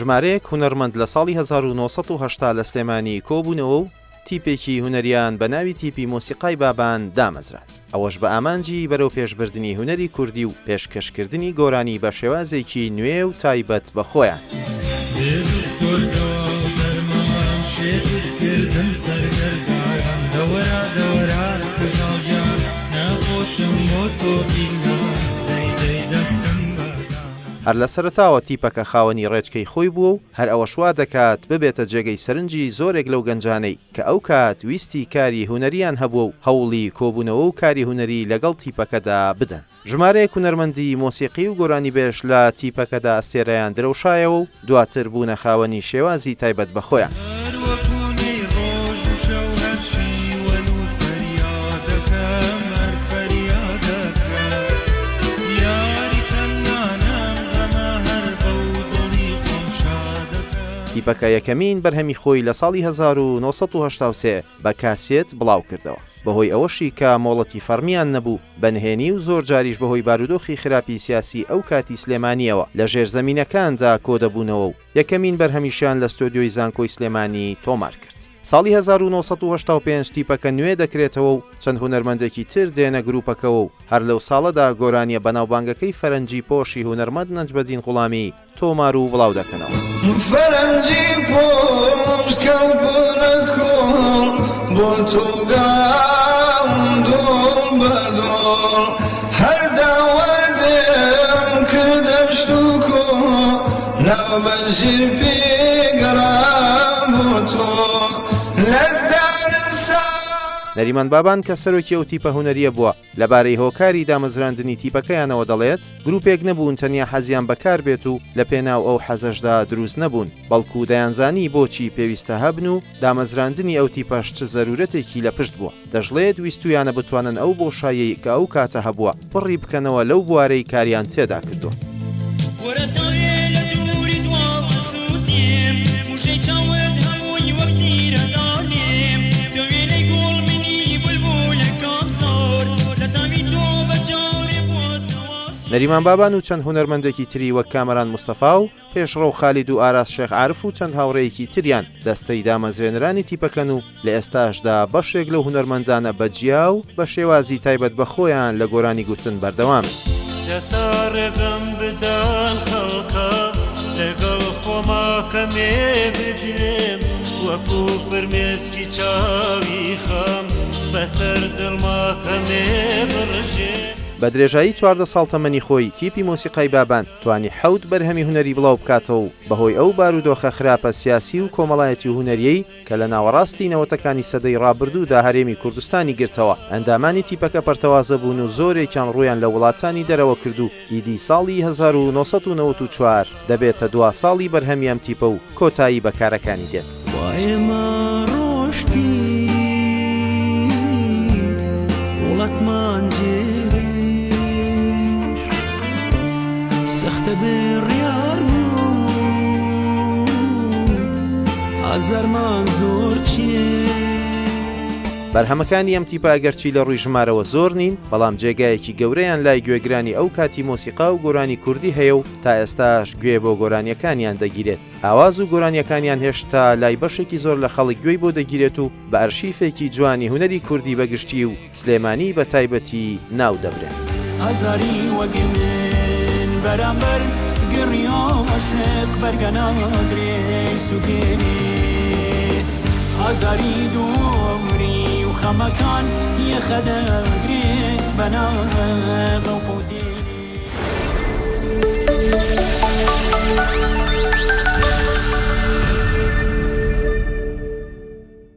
ژمارەیەک هونەرمەند لە ساڵی 1970 لە سلێمانی کۆبوونەوە و تیپێکی هونەریان بە ناوی تیپی مۆسیقای بابان دامەزران. ئەوەش بە ئامانجی بەرەو پێشبردننی هونەری کوردی و پێشکەشکردنی گۆرانی بە شێوازێکی نوێ و تایبەت بە خۆیان. هەر لە سەرەتاوە تیپەکە خاوەنی ڕێچکەی خۆی بووە و هەر ئەوە شوا دەکات ببێتە جێگەی سەرنجی زۆرێک لەو گەنجانەی کە ئەو کات ویستی کاری هونەریان هەبووە و هەوڵی کۆبوونەوە و کاری هونەری لەگەڵ تیپەکەدا بدەن. ژمارەیەک هونەرمەندی مۆسیقی و گۆرانی بێش لە تیپەکەدا ئەستێرەیان درەوشایەوە و دواتر بوونە خاوەنی شێوازی تایبەت بەخۆیان. تیپەکە یەکەمین بەرهەمی خۆی لە ساڵی 1983 بە کاسێت بڵاو کردەوە. بەهۆی ئەوەشی کە مۆڵەتی فەرمیان نەبوو بەنهێنی و زۆر جاریش بەهۆی بارودۆخی خراپی سیاسی ئەو کاتی سلێمانیەوە لە ژێرزەمینەکاندا کۆ دەبوونەوە و یەکەمین بەرهەمیشیان لە ستۆدیۆی زانکۆی سلێمانی تۆمار کرد. ساڵی 1985 تیپەکە نوێ دەکرێتەوە و چەند هونەرمەندێکی تر دێنە گروپەکەەوە و هەر لەو ساڵەدا گۆرانیە بەناوبانگەکەی فەرەنجی پۆشی هونەرمەند نەجمەدین غوڵامی تۆمار و بڵاو دەکەنەوە. فەرەنجی پۆش کەڵبوونە کۆڵ بۆ تۆ گەڕاوم بەدۆڵ هەردا وەردێم کردە شت و کۆ ناوبەژیر پێگەڕام بۆ تۆ. نەریمان بابان کە سەرۆکی ئەو تیپە هونەریە بووە لەبارەی هۆکاری دامەزراندنی تیپەکەیانەوە دەڵێت گروپێک نەبوون تەنیا حەزیان بەکار بێت و لە پێناو ئەو حەزەشدا دروست نەبوون بەڵکو دەیانزانی بۆچی پێویستە هەبن و دامەزراندنی ئەو تیپەش چ زەرورەتێکی لە پشت بووە. دەژڵێت ویستویانە بتوانن ئەو بۆشایی کە ئەو کاتە هەبووە پڕی بکەنەوە لەو بوارەی کاریان تێدا کردووە. نەریمان بابان و چەند هونەرمەندێکی تری وەک کامەران مستەفا و پێشڕەو خالید و ئاراس شێخ عارف و چەند هاوڕێیەکی تریان دەستەی دامەزرێنەرانی تیپەکەن و لە ئێستاشدا بەشێک لەو هونەرمەندانە بەجیا و بە شێوازی تایبەت بە خۆیان لە گۆرانی گوتن بەردەوام. دەسارێغم بدان خەڵقە لەگەڵ خۆماکەمێ بدێم وەکو فرمێسکی چاوی خەم بەسەر دڵماکەمێ بڕژێ. بە درێژایی 14 ساڵ تەمەنی خۆی تیپی مۆسیقای بابان توانی 7 بەرهەمی هونەری بڵاو بکاتەوە و بەهۆی ئەو بارودۆخە خراپە سیاسی و کۆمەڵایەتی هونەریەی کە لە ناوەڕاستی نەوەتەکانی سەدەی ڕابردوودا هەرێمی کوردستانی گرتەوە ئەندامانی تیپەکە پەرتەوازە بوون و زۆرێکیان ڕویان لە وڵاتانی دەرەوە کردو. ئیدی ساڵی 1994 دەبێتە دوا ساڵی بەرهەمیام تیپە و کۆتایی بەکارەکانی دێت. سەختە بێڕیار ئازارمان زۆر چێ. بەرهەمەکانی ئەم تیپە ئەگەرچی لە ڕووی ژمارەوە زۆر نین بەڵام جێگایەکی گەورەیان لای گوێگرانی ئەو کاتی مۆسیقا و گۆرانی کوردی هەیە و تا ئێستاش گوێ بۆ گۆرانیەکانیان دەگیرێت. ئاواز و گۆرانیەکانیان هێشتا لای بەشێکی زۆر لە خەڵک گوێی بۆ دەگیرێت و بە ئەرشیفێکی جوانی هونەری کوردی بەگشتی و سلێمانی بە تایبەتی ناو دەبرێت. ئازاری وەگمن بەرامبەر گڕیۆ عەشق بەرگەناگرێ سوگێنێ ئازاری دووری و خەمەکان یەخەدەگرێت بەناو خودێنێ.